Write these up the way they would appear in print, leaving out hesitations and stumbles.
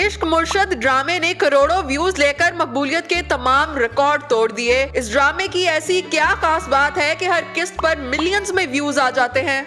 इश्क मुर्शद ड्रामे ने करोड़ों व्यूज लेकर मकबूलियत के तमाम रिकॉर्ड तोड़ दिए। इस ड्रामे की ऐसी क्या खास बात है कि हर किस्त पर मिलियंस में व्यूज आ जाते हैं।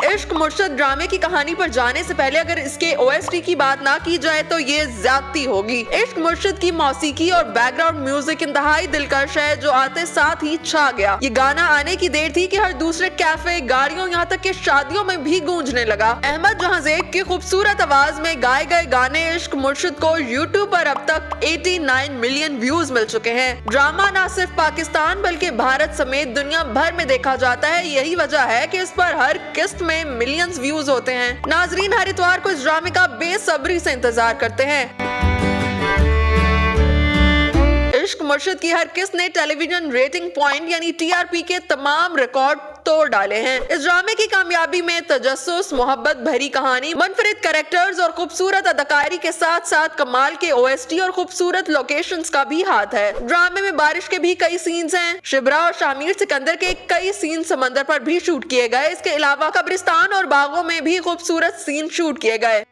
इश्क मुर्शद ड्रामे की कहानी पर जाने से पहले अगर इसके OST की बात ना की जाए तो ये ज्यादती होगी। इश्क मुर्शद की मौसीकी और बैकग्राउंड म्यूजिक इंतहाई दिलकश है जो आते साथ ही छा गया। ये गाना आने की देर थी कि हर दूसरे कैफे, गाड़ियों, यहाँ तक कि शादियों में भी गूंजने लगा। अहमद जहांजेब की खूबसूरत आवाज में गाए गए गाने इश्क मुर्शद को YouTube पर अब तक 89 मिलियन व्यूज मिल चुके हैं। ड्रामा न सिर्फ पाकिस्तान बल्कि भारत समेत दुनिया भर में देखा जाता है। यही वजह है कि इस पर हर किस्त में मिलियंस व्यूज होते हैं। नाजरीन हर इतवार को इस ड्रामे का बेसब्री से इंतजार करते हैं। इश्क मुर्शद की हर किस्त ने टेलीविजन रेटिंग पॉइंट यानी TRP के तमाम रिकॉर्ड तोड़ डाले हैं। इस ड्रामे की कामयाबी में तजस्सुस, मोहब्बत भरी कहानी, मुनफरिद कैरेक्टर्स और खूबसूरत अदाकारी के साथ साथ कमाल के OST और खूबसूरत लोकेशंस का भी हाथ है। ड्रामे में बारिश के भी कई सीन्स हैं। शिब्रा और शामिर सिकंदर के कई सीन समंदर पर भी शूट किए गए। इसके अलावा कब्रिस्तान और बागों में भी खूबसूरत सीन शूट किए गए।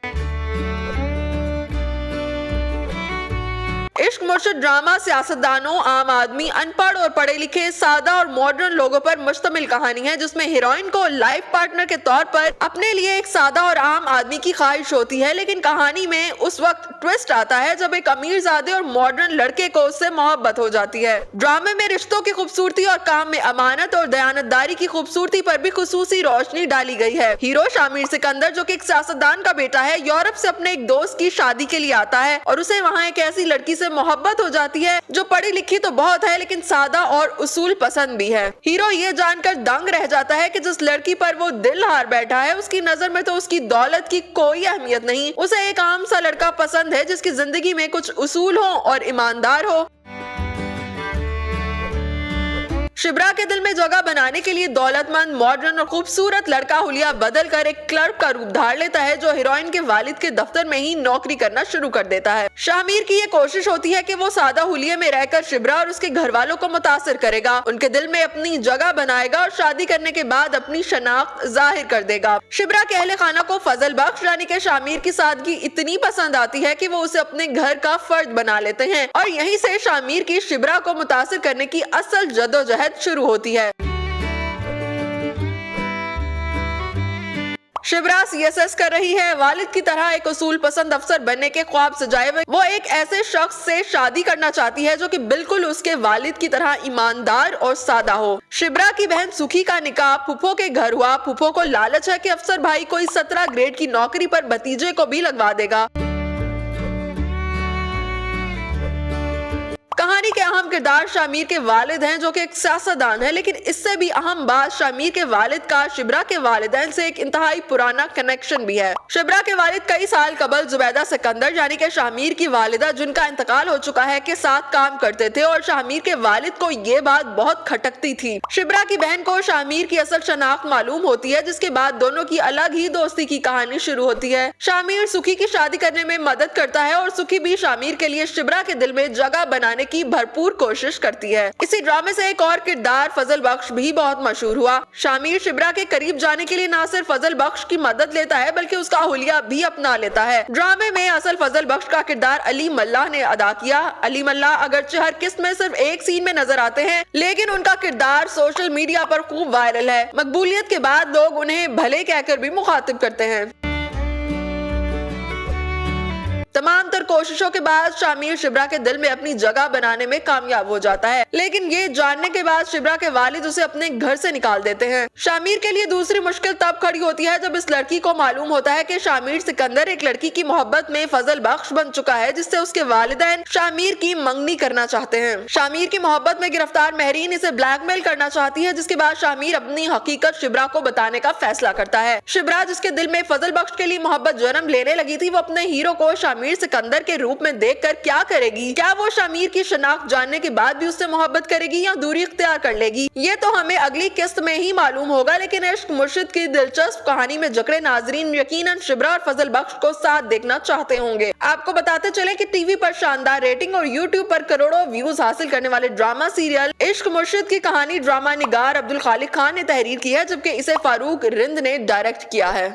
इश्क मुर्शद ड्रामा सियासतदानों, आम आदमी, अनपढ़ और पढ़े लिखे, सादा और मॉडर्न लोगों पर मुश्तमिल कहानी है जिसमें हीरोइन को लाइफ पार्टनर के तौर पर अपने लिए एक सादा और आम आदमी की ख्वाहिश होती है। लेकिन कहानी में उस वक्त ट्विस्ट आता है जब एक अमीरजादे और मॉडर्न लड़के को उससे मोहब्बत हो जाती है। ड्रामे में रिश्तों की खूबसूरती और काम में अमानत और दयानतदारी की खूबसूरती पर भी खुसूसी रोशनी डाली गई है। हीरो शामिर सिकंदर जो कि एक सियासतदान का बेटा है, यूरोप से अपने एक दोस्त की शादी के लिए आता है और उसे वहाँ एक ऐसी लड़की से मोहब्बत हो जाती है जो पढ़ी लिखी तो बहुत है लेकिन सादा और उसूल पसंद भी है। हीरो ये जानकर दंग रह जाता है कि जिस लड़की पर वो दिल हार बैठा है उसकी नजर में तो उसकी दौलत की कोई अहमियत नहीं, उसे एक आम सा लड़का पसंद है जिसकी जिंदगी में कुछ उसूल हो और ईमानदार हो। शिब्रा के दिल में जगह बनाने के लिए दौलतमंद, मॉडर्न और खूबसूरत लड़का हुलिया बदल कर एक क्लर्क का रूप धार लेता है जो हीरोइन के वालिद के दफ्तर में ही नौकरी करना शुरू कर देता है। शामिर की ये कोशिश होती है कि वो सादा हुलिये में रहकर शिब्रा और उसके घर वालों को मुतासिर करेगा, उनके दिल में अपनी जगह बनाएगा और शादी करने के बाद अपनी शनाख्त जाहिर कर देगा। शिब्रा के अहले खाना को फजल बख्श यानी कि शामिर की सादगी इतनी पसंद आती है कि वो उसे अपने घर का फर्द बना लेते हैं और यहीं से शामिर की शिब्रा को मुतासिर करने की असल जद्दोजहद शुरू होती है। शिब्रा CSS कर रही है। वालिद की तरह एक उसूल पसंद अफसर बनने के ख्वाब सजाए हुए वो एक ऐसे शख्स से शादी करना चाहती है जो कि बिल्कुल उसके वालिद की तरह ईमानदार और सादा हो। शिब्रा की बहन सुखी का निकाह फूफो के घर हुआ। फूफो को लालच है कि अफसर भाई कोई 17 ग्रेड की नौकरी पर भतीजे को भी लगवा देगा। कहानी के अहम किरदार शामिर के वालिद हैं जो कि एक सियासतदान है, लेकिन इससे भी अहम बात शामिर के वालिद का शिब्रा के वालिदैन से एक इंतहाई पुराना कनेक्शन भी है। शिब्रा के वालिद कई साल कबल जुबैदा सिकंदर यानी कि शामिर की वालिदा जिनका इंतकाल हो चुका है के साथ काम करते थे और शामिर के वालिद को ये बात बहुत खटकती थी। शिब्रा की बहन को शामिर की असल शनाख्त मालूम होती है जिसके बाद दोनों की अलग ही दोस्ती की कहानी शुरू होती है। शामिर सुखी की शादी करने में मदद करता है और सुखी भी शामिर के लिए शिब्रा के दिल में जगह बनाने की भरपूर कोशिश करती है। इसी ड्रामे से एक और किरदार फजल बख्श भी बहुत मशहूर हुआ। शामिर शिब्रा के करीब जाने के लिए न सिर्फ फजल बख्श की मदद लेता है बल्कि उसका हुलिया भी अपना लेता है। ड्रामे में असल फजल बख्श का किरदार अली मल्लाह ने अदा किया। अली मल्लाह अगरचे हर किस्त में सिर्फ एक सीन में नजर आते हैं लेकिन उनका किरदार सोशल मीडिया पर खूब वायरल है। मकबूलियत के बाद लोग उन्हें भले कहकर भी मुखातिब करते हैं। तमाम तर कोशिशों के बाद शामिर शिब्रा के दिल में अपनी जगह बनाने में कामयाब हो जाता है, लेकिन ये जानने के बाद शिब्रा के वालिद उसे अपने घर से निकाल देते हैं। शामिर के लिए दूसरी मुश्किल तब खड़ी होती है जब इस लड़की को मालूम होता है कि शामिर सिकंदर एक लड़की की मोहब्बत में फजल बख्श बन चुका है जिससे उसके वालिदैन शामिर की मंगनी करना चाहते हैं। शामिर की मोहब्बत में गिरफ्तार महरीन इसे ब्लैकमेल करना चाहती है जिसके बाद शामिर अपनी हकीकत शिब्रा को बताने का फैसला करता है। शिब्रा जिसके दिल में फजल बख्श के लिए मोहब्बत जन्म लेने लगी थी वो अपने हीरो को शामिर सिकंदर के रूप में देखकर क्या करेगी? क्या वो शामिर की शनाख्त जानने के बाद भी उससे मोहब्बत करेगी या दूरी इख्तियार कर लेगी? ये तो हमें अगली किस्त में ही मालूम होगा। लेकिन इश्क मुर्शद की दिलचस्प कहानी में जकड़े नाजरीन यकीनन शिब्रा और फजल बख्श को साथ देखना चाहते होंगे। आपको बताते चले कि टीवी पर शानदार रेटिंग और यूट्यूब पर करोड़ों व्यूज हासिल करने वाले ड्रामा सीरियल इश्क मुर्शद की कहानी ड्रामा निगार अब्दुल खालिक खान ने तहरीर की है जबकि इसे फारूक रिंद ने डायरेक्ट किया है।